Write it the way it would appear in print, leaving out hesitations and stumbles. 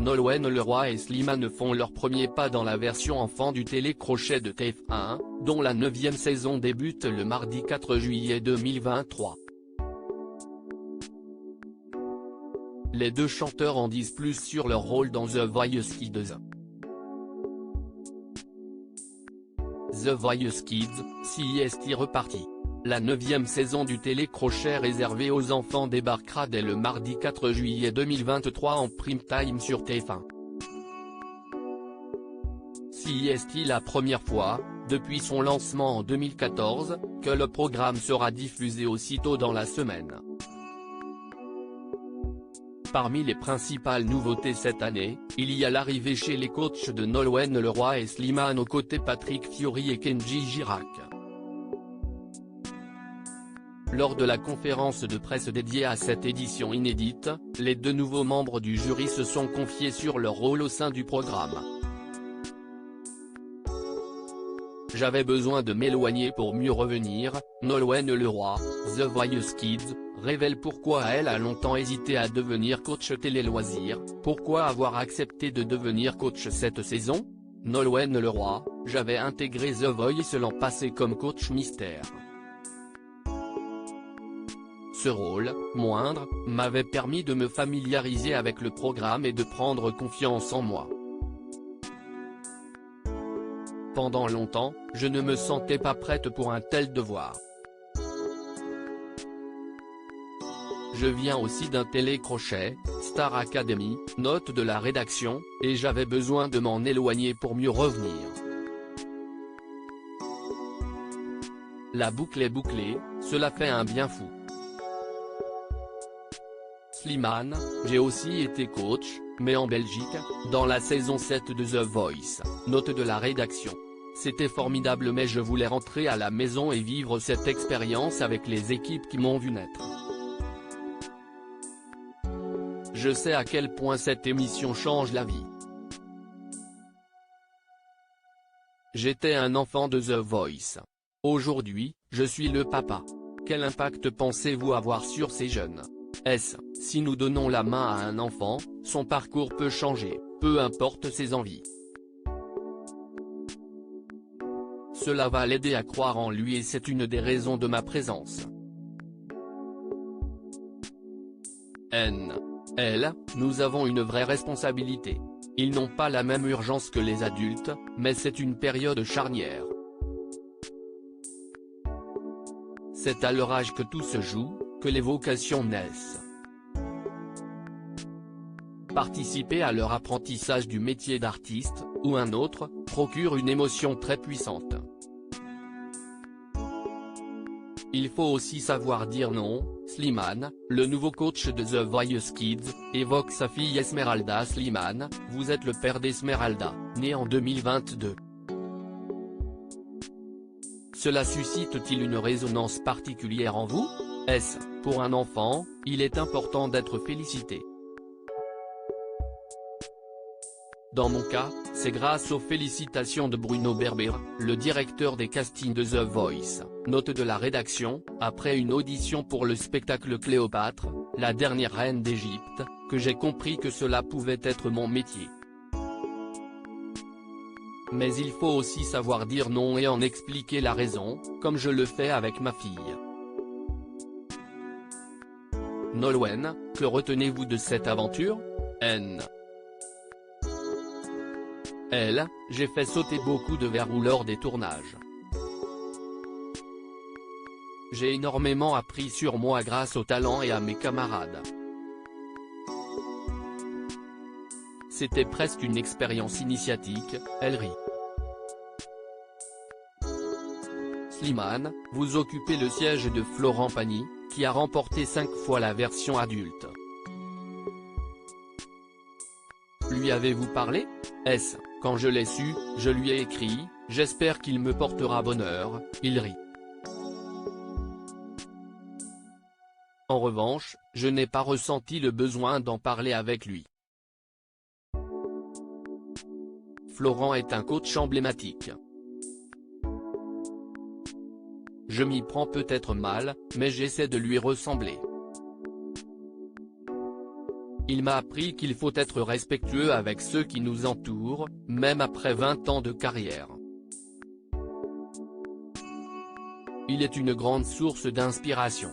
Nolwenn Leroy et Slimane font leur premier pas dans la version enfant du télécrochet de TF1, dont la 9e saison débute le mardi 4 juillet 2023. Les deux chanteurs en disent plus sur leur rôle dans The Voice Kids. The Voice Kids, CIST reparti. La 9e saison du télécrochet réservée aux enfants débarquera dès le mardi 4 juillet 2023 en prime time sur TF1. CIST la première fois, depuis son lancement en 2014, que le programme sera diffusé aussitôt dans la semaine. Parmi les principales nouveautés cette année, il y a l'arrivée chez les coachs de Nolwenn Leroy et Slimane aux côtés Patrick Fiori et Kenji Girac. Lors de la conférence de presse dédiée à cette édition inédite, les deux nouveaux membres du jury se sont confiés sur leur rôle au sein du programme. J'avais besoin de m'éloigner pour mieux revenir, Nolwenn Leroy, The Voice Kids, révèle pourquoi elle a longtemps hésité à devenir coach télé-loisirs, pourquoi avoir accepté de devenir coach cette saison. Nolwenn Leroy, j'avais intégré The Voice l'an passé comme coach mystère. Ce rôle, moindre, m'avait permis de me familiariser avec le programme et de prendre confiance en moi. Pendant longtemps, je ne me sentais pas prête pour un tel devoir. Je viens aussi d'un télécrochet, Star Academy, note de la rédaction, et j'avais besoin de m'en éloigner pour mieux revenir. La boucle est bouclée, cela fait un bien fou. Slimane, j'ai aussi été coach, mais en Belgique, dans la saison 7 de The Voice, note de la rédaction. C'était formidable mais je voulais rentrer à la maison et vivre cette expérience avec les équipes qui m'ont vu naître. Je sais à quel point cette émission change la vie. J'étais un enfant de The Voice. Aujourd'hui, je suis le papa. Quel impact pensez-vous avoir sur ces jeunes ? Si nous donnons la main à un enfant, son parcours peut changer, peu importe ses envies. Cela va l'aider à croire en lui et c'est une des raisons de ma présence. Nous avons une vraie responsabilité. Ils n'ont pas la même urgence que les adultes, mais c'est une période charnière. C'est à leur âge que tout se joue, que les vocations naissent. Participer à leur apprentissage du métier d'artiste, ou un autre, procure une émotion très puissante. Il faut aussi savoir dire non. Slimane, le nouveau coach de The Voice Kids, évoque sa fille Esmeralda Slimane, vous êtes le père d'Esmeralda, née en 2022. Cela suscite-t-il une résonance particulière en vous ? Pour un enfant, il est important d'être félicité. Dans mon cas, c'est grâce aux félicitations de Bruno Berber, le directeur des castings de The Voice, note de la rédaction, après une audition pour le spectacle Cléopâtre, la dernière reine d'Égypte, que j'ai compris que cela pouvait être mon métier. Mais il faut aussi savoir dire non et en expliquer la raison, comme je le fais avec ma fille. Nolwenn, que retenez-vous de cette aventure ? J'ai fait sauter beaucoup de verrous lors des tournages. J'ai énormément appris sur moi grâce au talent et à mes camarades. C'était presque une expérience initiatique, elle rit. Slimane, vous occupez le siège de Florent Pagny, qui a remporté 5 fois la version adulte. Lui avez-vous parlé ? Quand je l'ai su, je lui ai écrit, j'espère qu'il me portera bonheur, il rit. En revanche, je n'ai pas ressenti le besoin d'en parler avec lui. Florent est un coach emblématique. Je m'y prends peut-être mal, mais j'essaie de lui ressembler. Il m'a appris qu'il faut être respectueux avec ceux qui nous entourent, même après 20 ans de carrière. Il est une grande source d'inspiration.